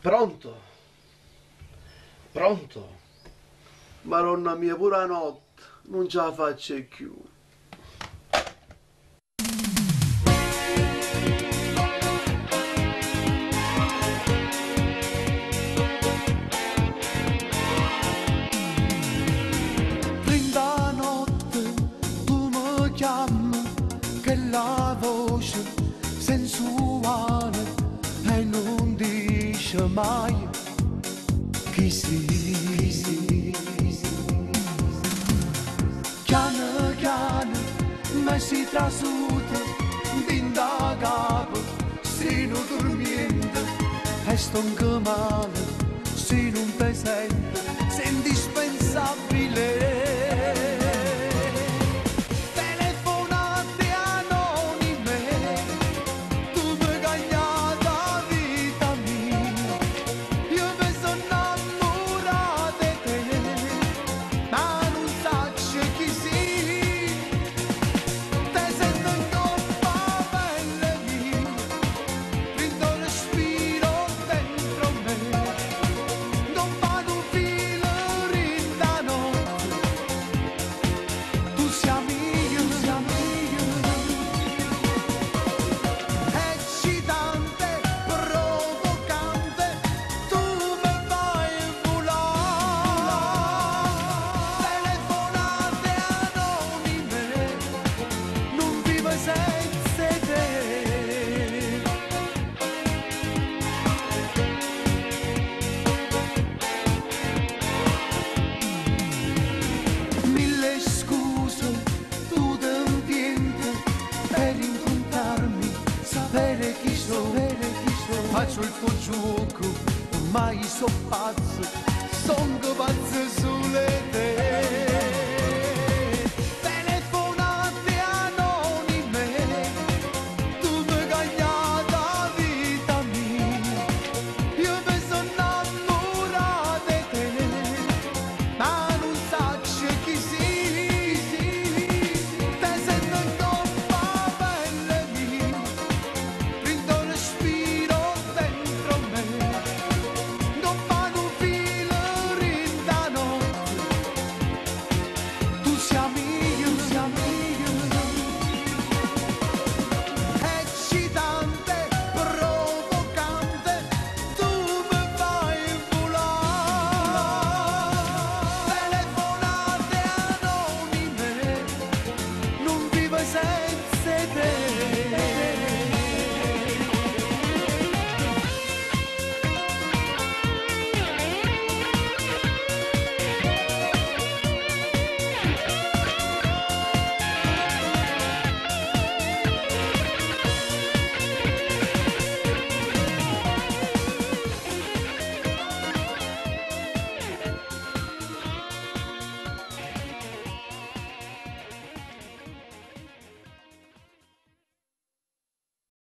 Pronto? Pronto? Maronna mia, pure la notte, non ce la faccio più. Brinda notte, tu mi chiami, che la voce sensuale e non dice mai chi sei. Chiano chiano mi si trasuta d'inda capo, sino dormiente e sto anche male, se non ti sento, sei indispensabile. Telefonate anonime, tu mi cagna la vita mia, io mi sono innamorata di te, ma non saccio chi sei. Te sento in coppa pelle mia, prendo respiro dentro me, non vado un filo rinda notte, tu sia mio, eccitante, provocante, tu mi fai volare. Telefonate anonime, non vivo senza te. Mille scuse, tu tempiente per incontrarmi, sapere chi sono. Faccio il tuo gioco, ormai so pazzo, son che pazzo sono.